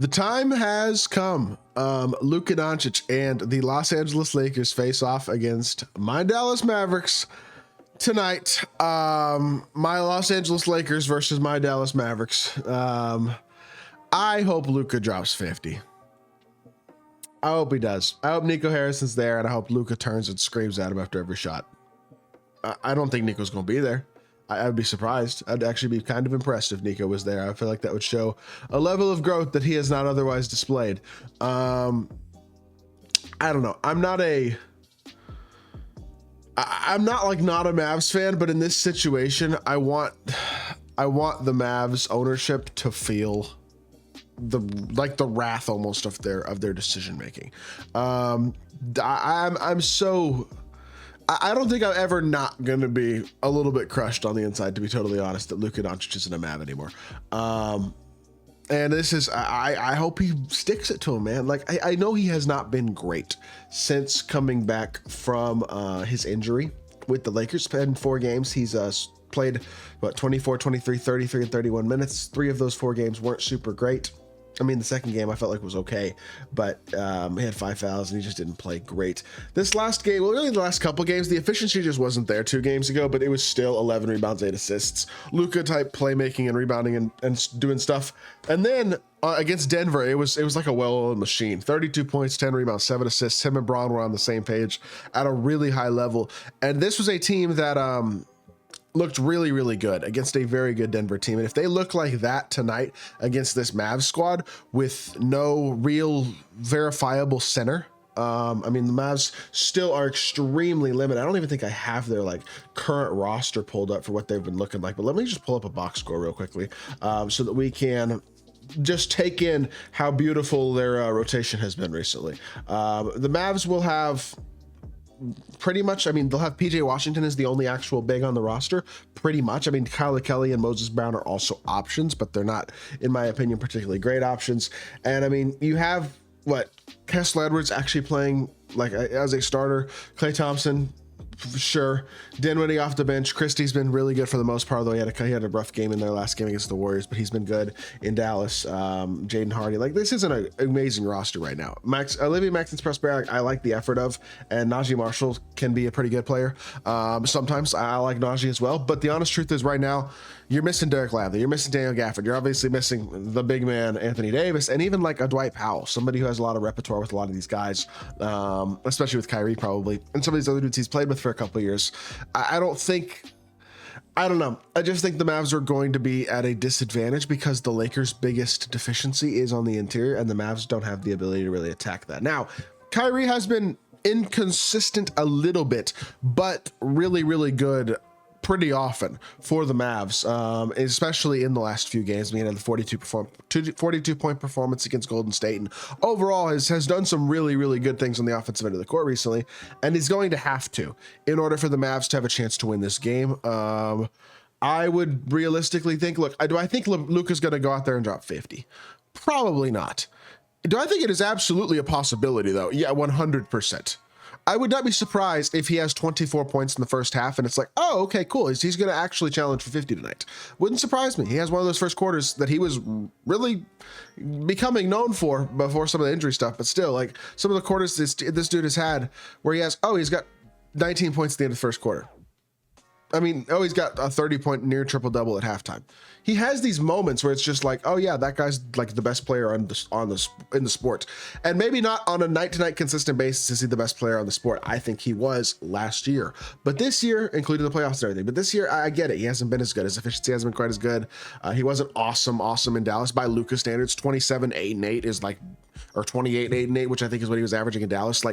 The time has come. Luka Doncic and the Los Angeles Lakers face off against my Dallas Mavericks tonight. My Los Angeles Lakers versus my Dallas Mavericks. I hope Luka drops 50. I hope he does. I hope Nico Harrison's there, and I hope Luka turns and screams at him after every shot. I don't think Nico's going to be there. I would be surprised. I'd actually be kind of impressed if Nico was there. I feel like that would show a level of growth that he has not otherwise displayed. I don't know. I'm not like not a Mavs fan, but in this situation, I want the Mavs ownership to feel the wrath almost of their decision making. I don't think I'm ever not going to be a little bit crushed on the inside, to be totally honest, that Luka Doncic isn't a Mav anymore. And this is, I hope he sticks it to him, man. Like, I know he has not been great since coming back from his injury with the Lakers. In 4 games, he's played, 24, 23, 33, and 31 minutes. 3 of those 4 games weren't super great. I mean, the second game I felt like was okay, but he had 5 fouls and he just didn't play great. This last game, well, really the last couple games, the efficiency just wasn't there 2 games ago, but it was still 11 rebounds, 8 assists. Luka type playmaking and rebounding and doing stuff. And then against Denver, it was like a well-oiled machine. 32 points, 10 rebounds, 7 assists. Him and Braun were on the same page at a really high level. And this was a team that looked really, really good against a very good Denver team. And if they look like that tonight against this Mavs squad with no real verifiable center, I mean, the Mavs still are extremely limited. I don't even think I have their current roster pulled up for what they've been looking like, but let me just pull up a box score real quickly so that we can just take in how beautiful their rotation has been recently. The Mavs will have pretty much, I mean, they'll have PJ Washington as the only actual big on the roster, pretty much. I mean, Kyle Kelly and Moses Brown are also options, but they're not, in my opinion, particularly great options. And I mean, you have Kessler Edwards actually playing as a starter, Klay Thompson, sure, Dinwiddie off the bench. Christie's been really good for the most part, although he had a rough game in their last game against the Warriors, but he's been good in Dallas. Jaden Hardy, this isn't an amazing roster right now. Olivia Maxence Prosper, I like the effort of, and Najee Marshall can be a pretty good player. Sometimes I like Najee as well, but the honest truth is right now, you're missing Derek Lively, you're missing Daniel Gafford, you're obviously missing the big man Anthony Davis, and even a Dwight Powell, somebody who has a lot of repertoire with a lot of these guys, especially with Kyrie probably, and some of these other dudes he's played with for a couple of years. I don't know. I just think the Mavs are going to be at a disadvantage because the Lakers' biggest deficiency is on the interior, and the Mavs don't have the ability to really attack that. Now, Kyrie has been inconsistent a little bit, but really, really good pretty often for the Mavs, especially in the last few games. I mean, he had the 42 point performance against Golden State, and overall has done some really, really good things on the offensive end of the court recently, and he's going to have to in order for the Mavs to have a chance to win this game. I would realistically think, do I think Luka's going to go out there and drop 50? Probably not. Do I think it is absolutely a possibility, though? Yeah, 100%. I would not be surprised if he has 24 points in the first half and it's oh, okay, cool. He's going to actually challenge for 50 tonight. Wouldn't surprise me. He has one of those first quarters that he was really becoming known for before some of the injury stuff, but still, some of the quarters this dude has had where he's got 19 points at the end of the first quarter. I mean, he's got a 30-point near triple-double at halftime. He has these moments where it's just oh yeah, that guy's the best player in the sport. And maybe not on a night-to-night consistent basis is he the best player on the sport. I think he was last year. But this year, including the playoffs and everything, but this year, I get it. He hasn't been as good. His efficiency hasn't been quite as good. He wasn't awesome in Dallas by Luka standards. 27, 8, and 8 is or 28, 8, and 8, which I think is what he was averaging in Dallas.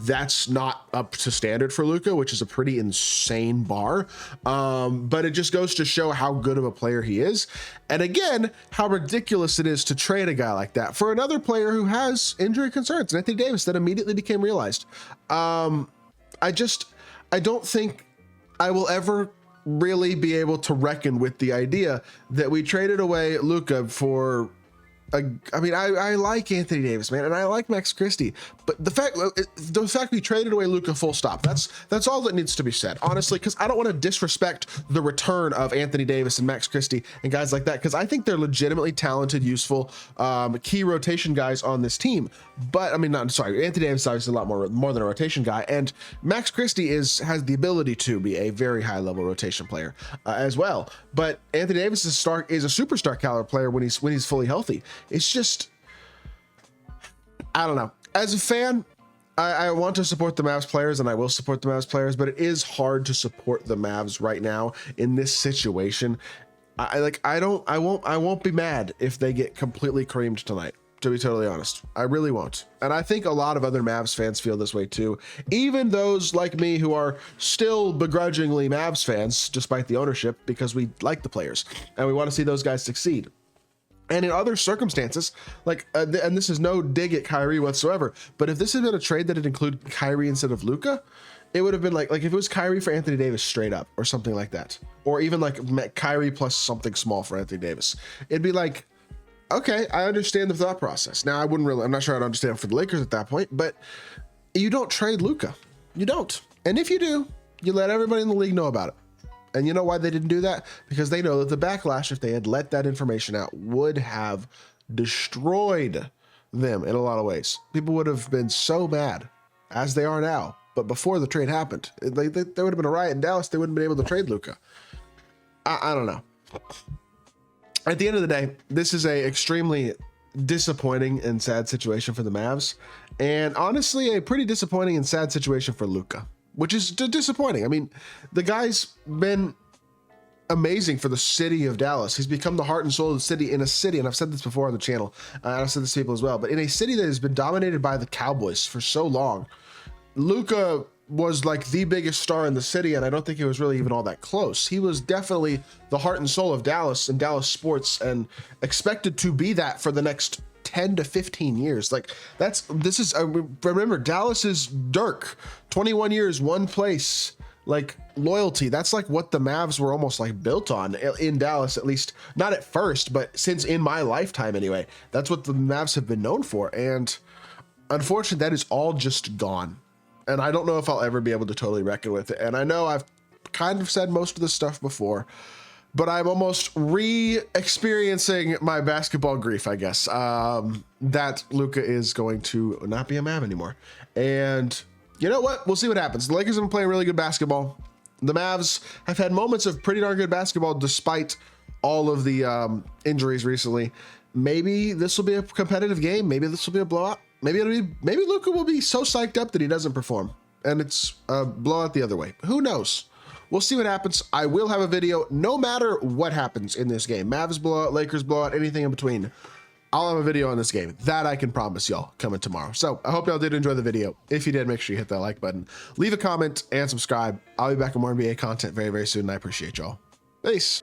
That's not up to standard for Luka, which is a pretty insane bar. But it just goes to show how good of a player he is. And again, how ridiculous it is to trade a guy like that for another player who has injury concerns, Anthony Davis, that immediately became realized. I don't think I will ever really be able to reckon with the idea that we traded away Luka for I mean, I like Anthony Davis, man, and I like Max Christie, but the fact we traded away Luka, full stop. That's all that needs to be said, honestly, because I don't want to disrespect the return of Anthony Davis and Max Christie and guys like that, because I think they're legitimately talented, useful, key rotation guys on this team. But I mean, Anthony Davis is obviously a lot more than a rotation guy, and Max Christie has the ability to be a very high level rotation player as well. But Anthony Davis is a superstar caliber player when he's fully healthy. It's just, I don't know. As a fan, I want to support the Mavs players, and I will support the Mavs players, but it is hard to support the Mavs right now in this situation. I won't be mad if they get completely creamed tonight, to be totally honest. I really won't. And I think a lot of other Mavs fans feel this way too. Even those like me who are still begrudgingly Mavs fans, despite the ownership, because we like the players and we want to see those guys succeed. And in other circumstances, like, and this is no dig at Kyrie whatsoever, but if this had been a trade that had included Kyrie instead of Luka, it would have been like if it was Kyrie for Anthony Davis straight up or something like that, or even like Kyrie plus something small for Anthony Davis, it'd be like, okay, I understand the thought process. Now, I'm not sure I'd understand for the Lakers at that point, but you don't trade Luka. You don't. And if you do, you let everybody in the league know about it. And you know why they didn't do that? Because they know that the backlash, if they had let that information out, would have destroyed them in a lot of ways. People would have been so mad, as they are now. But before the trade happened, there would have been a riot in Dallas. They wouldn't have been able to trade Luka. I don't know. At the end of the day, this is a extremely disappointing and sad situation for the Mavs. And honestly, a pretty disappointing and sad situation for Luka, which is disappointing. I mean, the guy's been amazing for the city of Dallas. He's become the heart and soul of the city, in a city, and I've said this before on the channel, and I've said this to people as well, but in a city that has been dominated by the Cowboys for so long, Luka was like the biggest star in the city, and I don't think it was really even all that close. He was definitely the heart and soul of Dallas and Dallas sports, and expected to be that for the next 10 to 15 years. Like, remember, Dallas is Dirk, 21 years, one place, like loyalty. That's like what the Mavs were almost like built on in Dallas, at least not at first, but since in my lifetime anyway. That's what the Mavs have been known for. And unfortunately, that is all just gone. And I don't know if I'll ever be able to totally reckon with it. And I know I've kind of said most of this stuff before, but I'm almost re-experiencing my basketball grief, I guess, that Luka is going to not be a Mav anymore. And you know what? We'll see what happens. The Lakers have been playing really good basketball. The Mavs have had moments of pretty darn good basketball despite all of the injuries recently. Maybe this will be a competitive game. Maybe this will be a blowout. Maybe Luka will be so psyched up that he doesn't perform, and it's a blowout the other way. Who knows? We'll see what happens. I will have a video no matter what happens in this game. Mavs blowout, Lakers blowout, anything in between. I'll have a video on this game. That I can promise y'all coming tomorrow. So I hope y'all did enjoy the video. If you did, make sure you hit that like button, leave a comment, and subscribe. I'll be back with more NBA content very, very soon, and I appreciate y'all. Peace.